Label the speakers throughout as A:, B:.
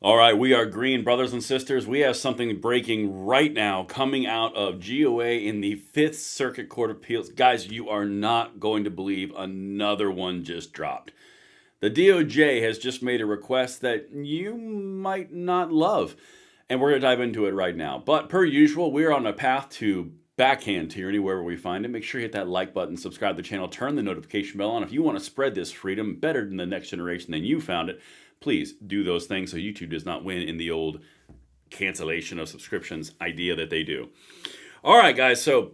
A: All right, we are green, brothers and sisters. We have something breaking right now coming out of GOA in the Fifth Circuit Court of Appeals. Guys, you are not going to believe another one just dropped. The DOJ has just made a request that you might not love, and we're going to dive into it right now. But per usual, we're on a path to backhand tyranny wherever we find it. Make sure you hit that like button, subscribe to the channel, turn the notification bell on. If you want to spread this freedom better than the next generation than you found it, please do those things so YouTube does not win in the old cancellation of subscriptions idea that they do. All right, guys, so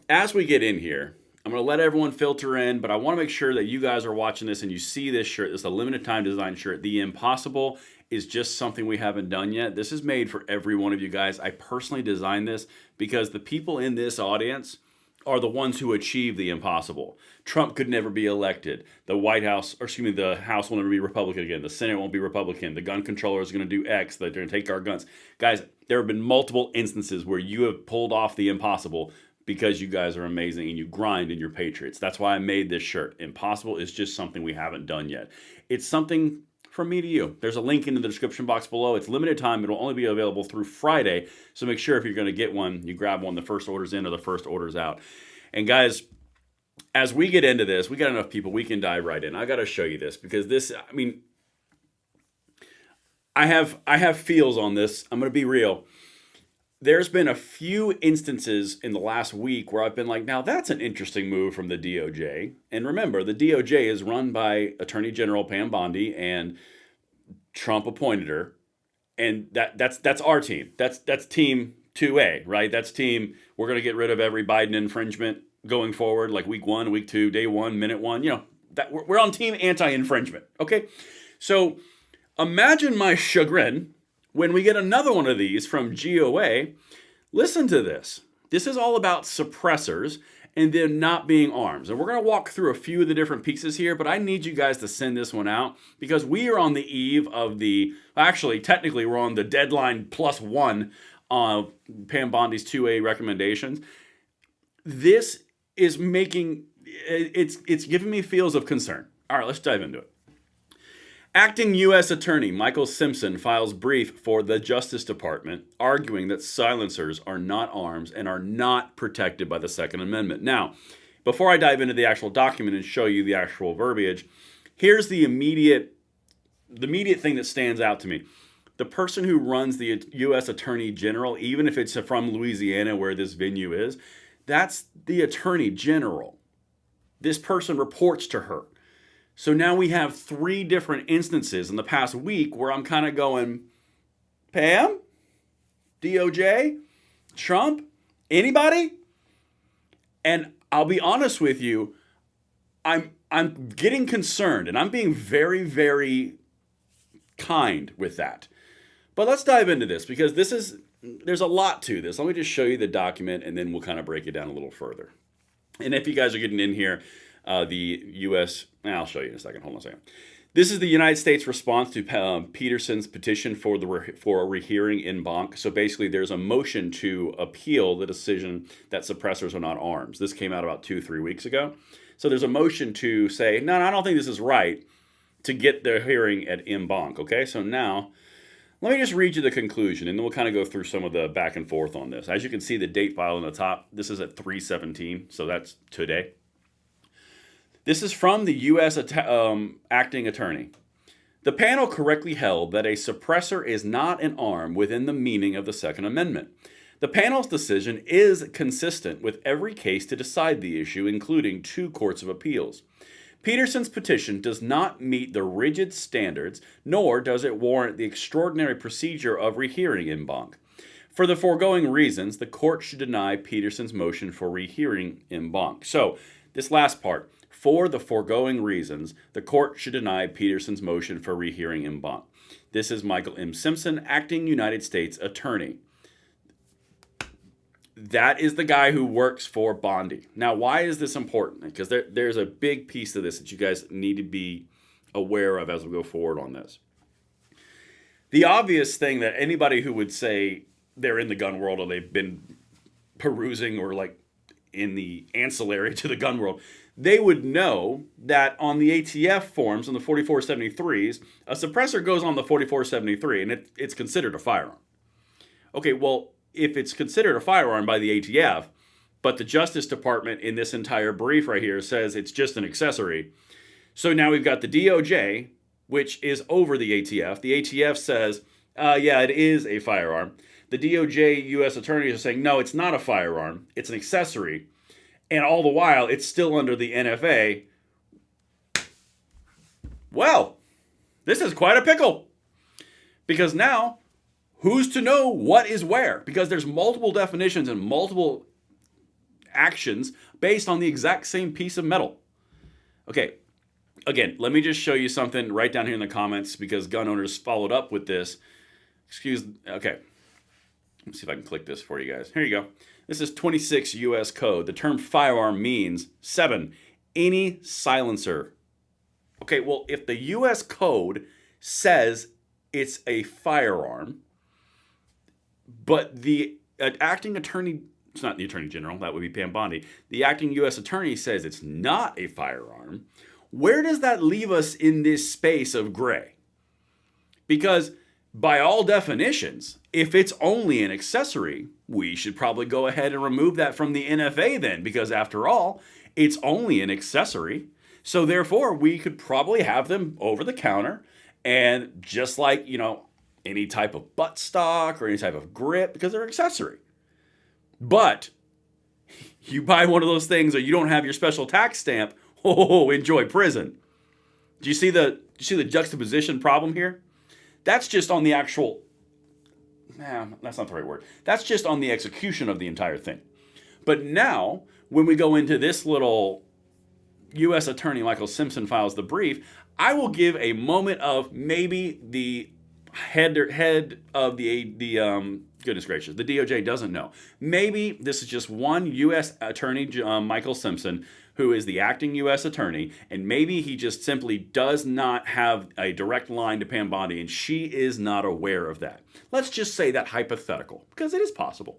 A: as we get in here, I'm going to let everyone filter in, but I want to make sure that you guys are watching this and you see this shirt. This is a limited time design shirt. The Impossible is just something we haven't done yet. This is made for every one of you guys. I personally designed this because the people in this audience are the ones who achieve the impossible. Trump could never be elected. The White House, or excuse me, the House will never be Republican again. The Senate won't be Republican. The gun controllers are going to do X. They're going to take our guns. Guys, there have been multiple instances where you have pulled off the impossible because you guys are amazing and you grind and you're patriots. That's why I made this shirt. Impossible is just something we haven't done yet. It's something from me to you. There's a link in the description box below. It's limited time. It'll only be available through Friday. So make sure if you're going to get one, you grab one. The first order's in or the first order's out. And guys, as we get into this, we got enough people, we can dive right in. I got to show you this because this, I mean, I have feels on this. I'm going to be real. There's been a few instances in the last week where I've been like, now that's an interesting move from the DOJ. And remember, the DOJ is run by Attorney General Pam Bondi, and Trump appointed her. And that's our team. That's team 2A, right? That's team, we're going to get rid of every Biden infringement going forward, like week 1, week 2, day 1, minute 1. You know, that we're on team anti-infringement, okay? So imagine my chagrin when we get another one of these from GOA. Listen to this. This is all about suppressors and them not being arms. And we're going to walk through a few of the different pieces here, but I need you guys to send this one out because we are on the eve of actually, technically, we're on the deadline +1 of Pam Bondi's 2A recommendations. This is making, it's giving me feels of concern. All right, let's dive into it. Acting U.S. Attorney Michael Simpson files brief for the Justice Department arguing that silencers are not arms and are not protected by the Second Amendment. Now, before I dive into the actual document and show you the actual verbiage, here's the immediate thing that stands out to me. The person who runs the U.S. Attorney General, even if it's from Louisiana where this venue is, that's the Attorney General. This person reports to her. So now we have 3 different instances in the past week where I'm kind of going, Pam? DOJ? Trump? Anybody? And I'll be honest with you, I'm getting concerned, and I'm being very, very kind with that. But let's dive into this because there's a lot to this. Let me just show you the document and then we'll kind of break it down a little further. And if you guys are getting in here, the U.S. I'll show you in a second. Hold on a second. This is the United States response to Peterson's petition for a rehearing en banc. So basically, there's a motion to appeal the decision that suppressors are not arms. This came out about 2-3 weeks ago. So there's a motion to say, no, I don't think this is right, to get the hearing at en banc. Okay, so now let me just read you the conclusion, and then we'll kind of go through some of the back and forth on this. As you can see, the date file on the top, this is at 3/17, so that's today. This is from the U.S. acting attorney. The panel correctly held that a suppressor is not an arm within the meaning of the Second Amendment. The panel's decision is consistent with every case to decide the issue, including 2 courts of appeals. Peterson's petition does not meet the rigid standards, nor does it warrant the extraordinary procedure of rehearing en banc. For the foregoing reasons, the court should deny Peterson's motion for rehearing en banc. So, this last part. For the foregoing reasons, the court should deny Peterson's motion for rehearing en banc. This is Michael M. Simpson, acting United States attorney. That is the guy who works for Bondi. Now, why is this important? Because there's a big piece of this that you guys need to be aware of as we go forward on this. The obvious thing that anybody who would say they're in the gun world or they've been perusing or like in the ancillary to the gun world, they would know that on the ATF forms, on the 4473s, a suppressor goes on the 4473 and it's considered a firearm. Okay, well, if it's considered a firearm by the ATF, but the Justice Department in this entire brief right here says it's just an accessory. So now we've got the DOJ, which is over the ATF. The ATF says, yeah, it is a firearm. The DOJ U.S. attorneys are saying, no, it's not a firearm. It's an accessory. And all the while, it's still under the NFA. Well, this is quite a pickle. Because now, who's to know what is where? Because there's multiple definitions and multiple actions based on the exact same piece of metal. Okay, again, let me just show you something right down here in the comments because gun owners followed up with this. Okay. Let's see if I can click this for you guys. Here you go. This is 26 U.S. code. The term firearm means 7, any silencer. Okay, well, if the U.S. code says it's a firearm, but the acting attorney, it's not the attorney general, that would be Pam Bondi, the acting U.S. attorney says it's not a firearm, where does that leave us in this space of gray? Because by all definitions, if it's only an accessory, we should probably go ahead and remove that from the NFA then, because after all, it's only an accessory. So therefore, we could probably have them over the counter and just like, any type of buttstock or any type of grip, because they're accessory. But you buy one of those things or you don't have your special tax stamp, enjoy prison. Do you see the juxtaposition problem here? That's just on the actual, that's not the right word. That's just on the execution of the entire thing. But now, when we go into this little U.S. Attorney Michael Simpson files the brief, I will give a moment of maybe the head of the goodness gracious, the DOJ doesn't know. Maybe this is just one U.S. Attorney, Michael Simpson, who is the acting U.S. Attorney, and maybe he just simply does not have a direct line to Pam Bondi, and she is not aware of that. Let's just say that hypothetical, because it is possible.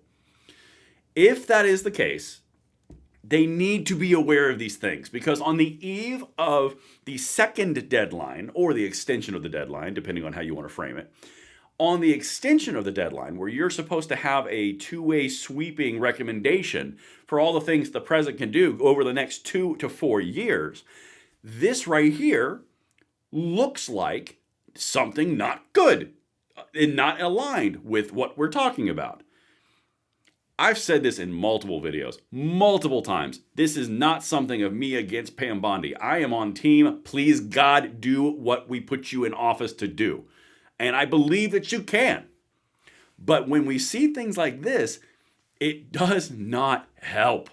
A: If that is the case, they need to be aware of these things, because on the eve of the second deadline, or the extension of the deadline, depending on how you want to frame it, on the extension of the deadline, where you're supposed to have a two-way sweeping recommendation for all the things the president can do over the next 2 to 4 years, this right here looks like something not good and not aligned with what we're talking about. I've said this in multiple videos, multiple times. This is not something of me against Pam Bondi. I am on team, please God, do what we put you in office to do. And I believe that you can. But when we see things like this, it does not help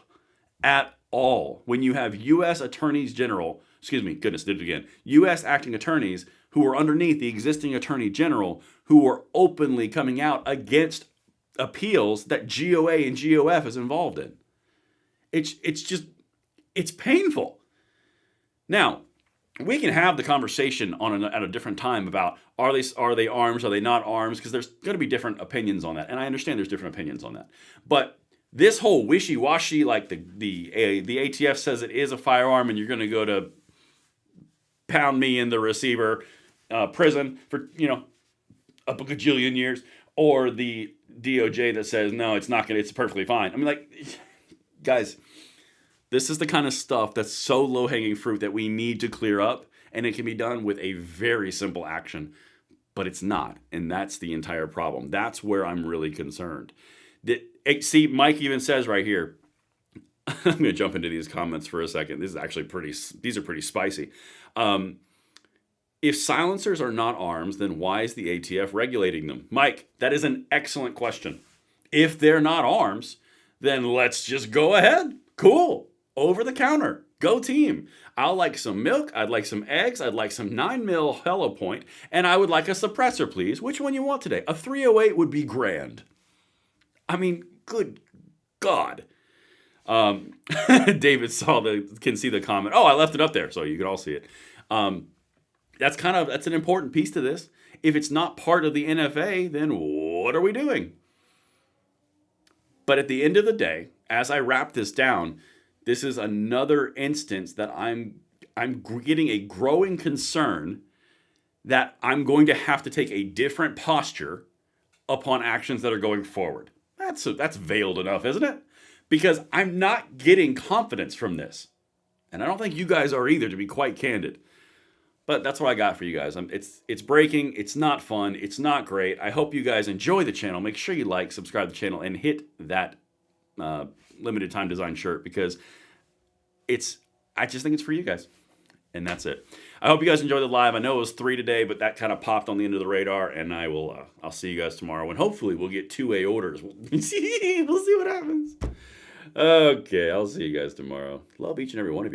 A: at all. When you have U.S. attorneys general, U.S. acting attorneys who are underneath the existing attorney general who are openly coming out against appeals that GOA and GOF is involved in. It's painful. Now, we can have the conversation at a different time about are they arms, are they not arms, because there's going to be different opinions on that, and I understand there's different opinions on that. But this whole wishy-washy, like the ATF says it is a firearm, and you're going to go to pound me in the receiver prison for a gajillion years, or the DOJ that says no, it's not going, it's perfectly fine. I mean, like, guys. This is the kind of stuff that's so low-hanging fruit that we need to clear up, and it can be done with a very simple action, but it's not, and that's the entire problem. That's where I'm really concerned. See, Mike even says right here, I'm going to jump into these comments for a second. These are pretty spicy. If silencers are not arms, then why is the ATF regulating them? Mike, that is an excellent question. If they're not arms, then let's just go ahead. Cool. Over the counter. Go team. I'll like some milk. I'd like some eggs. I'd like some 9mm Hello Point. And I would like a suppressor, please. Which one you want today? A 308 would be grand. I mean, good God. David can see the comment. Oh, I left it up there so you can all see it. That's an important piece to this. If it's not part of the NFA, then what are we doing? But at the end of the day, as I wrap this down, This is another instance that I'm getting a growing concern that I'm going to have to take a different posture upon actions that are going forward. That's veiled enough, isn't it? Because I'm not getting confidence from this. And I don't think you guys are either, to be quite candid. But that's what I got for you guys. It's breaking. It's not fun. It's not great. I hope you guys enjoy the channel. Make sure you like, subscribe to the channel, and hit that limited time design shirt, because I just think it's for you guys. And that's it. I hope you guys enjoyed the live. I know it was 3 today, but that kind of popped on the end of the radar. And I'll see you guys tomorrow, and hopefully we'll get 2A orders. We'll see what happens. Okay, I'll see you guys tomorrow. Love each and every one of you, though.